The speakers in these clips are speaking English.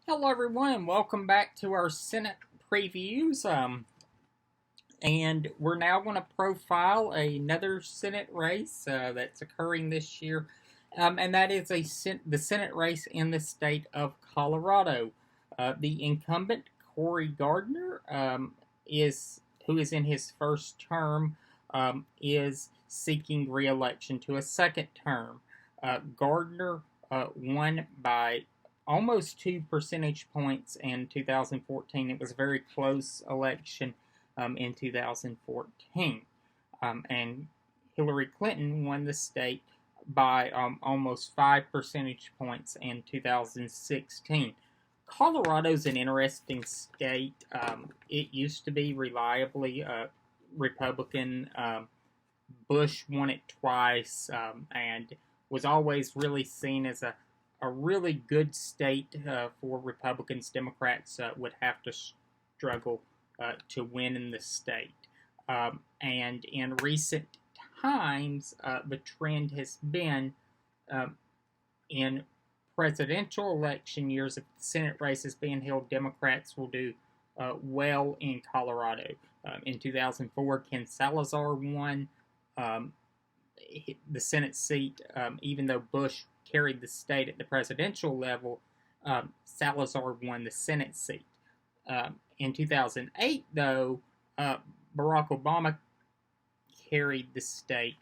Hello, everyone, and welcome back to our Senate previews. And we're now going to profile another Senate race that's occurring this year, and that is the Senate race in the state of Colorado. The incumbent Cory Gardner is who is in his first term is seeking re-election to a second term. Gardner won by almost 2 percentage points in 2014. It was a very close election in 2014. And Hillary Clinton won the state by almost 5 percentage points in 2016. Colorado's an interesting state. It used to be reliably Republican. Bush won it twice and was always really seen as a really good state for Republicans. Democrats would have to struggle to win in the state. And in recent times, the trend has been in presidential election years, if the Senate race is being held, Democrats will do well in Colorado. In 2004, Ken Salazar won um, the Senate seat, even though Bush carried the state at the presidential level. Salazar won the Senate seat. In 2008, though, Barack Obama carried the state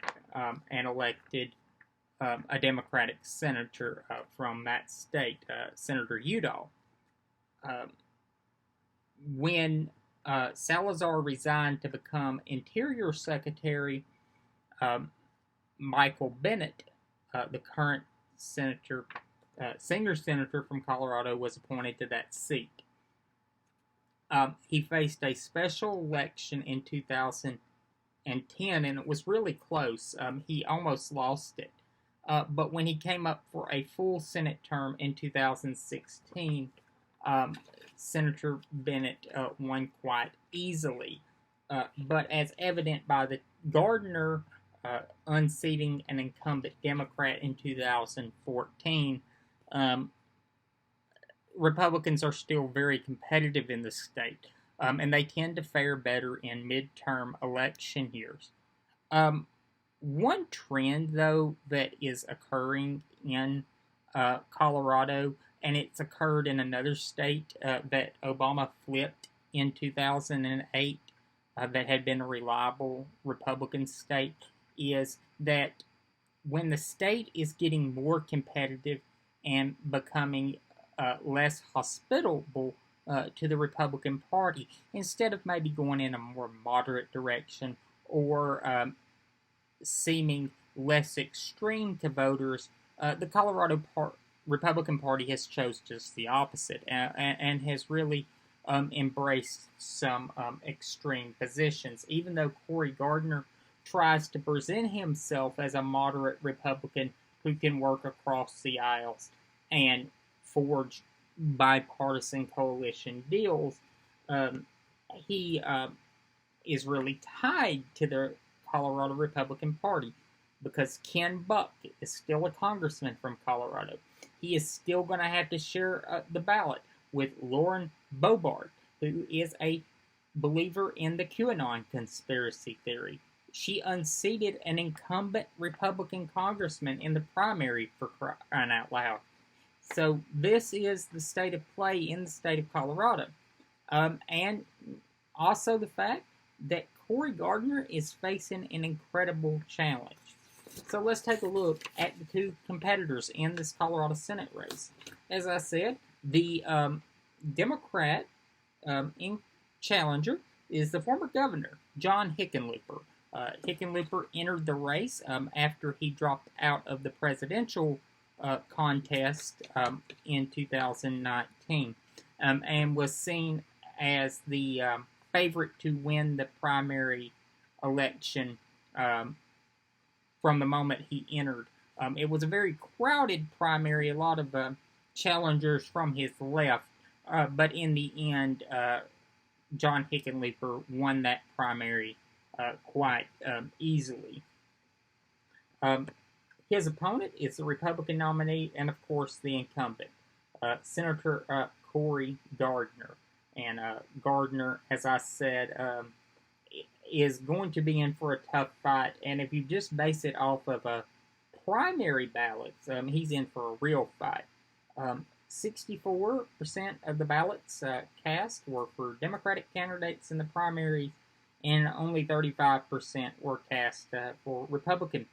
and elected a Democratic senator from that state, Senator Udall. Um, when Salazar resigned to become Interior Secretary, um, Michael Bennet, the current senator, senior senator from Colorado, was appointed to that seat. He faced a special election in 2010, and it was really close. He almost lost it. But when he came up for a full Senate term in 2016, um, Senator Bennet won quite easily. But as evident by the Gardner unseating an incumbent Democrat in 2014, um, Republicans are still very competitive in the state, and they tend to fare better in midterm election years. Um, One trend, though, that is occurring in Colorado, and it's occurred in another state that Obama flipped in 2008, that had been a reliable Republican state, is that when the state is getting more competitive and becoming less hospitable to the Republican Party, instead of maybe going in a more moderate direction or seeming less extreme to voters, the Republican Party has chose just the opposite and has really embraced some extreme positions. Even though Cory Gardner tries to present himself as a moderate Republican who can work across the aisles and forge bipartisan coalition deals, um, he is really tied to the Colorado Republican Party because Ken Buck is still a congressman from Colorado. He is still going to have to share the ballot with Lauren Boebert, who is a believer in the QAnon conspiracy theory. She unseated an incumbent Republican congressman in the primary, for crying out loud. So this is the state of play in the state of Colorado. And also the fact that Cory Gardner is facing an incredible challenge. So let's take a look at the two competitors in this Colorado Senate race. As I said, the Democrat in challenger is the former governor, John Hickenlooper. Hickenlooper entered the race after he dropped out of the presidential contest in 2019 and was seen as the favorite to win the primary election from the moment he entered. It was a very crowded primary, a lot of challengers from his left, but in the end, John Hickenlooper won that primary quite easily. Um, his opponent is the Republican nominee and, of course, the incumbent, Senator Cory Gardner. And Gardner, as I said, is going to be in for a tough fight. And if you just base it off of primary ballots, he's in for a real fight. 64% of the ballots cast were for Democratic candidates in the primaries, and only 35% were cast for Republican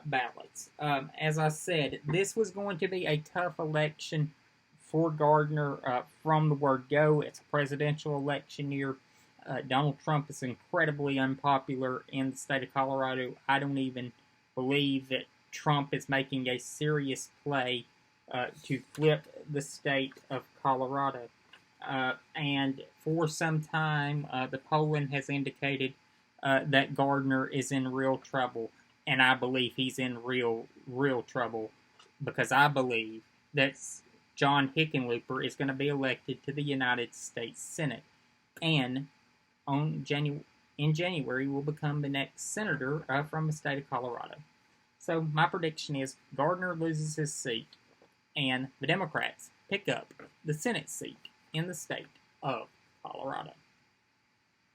ballots. As I said, this was going to be a tough election for Gardner from the word go. It's a presidential election year. Donald Trump is incredibly unpopular in the state of Colorado. I don't even believe that Trump is making a serious play to flip the state of Colorado. And for some time, the polling has indicated that Gardner is in real trouble. And I believe he's in real trouble, because I believe that John Hickenlooper is going to be elected to the United States Senate, and in January will become the next senator from the state of Colorado. So my prediction is Gardner loses his seat, and the Democrats pick up the Senate seat in the state of Colorado.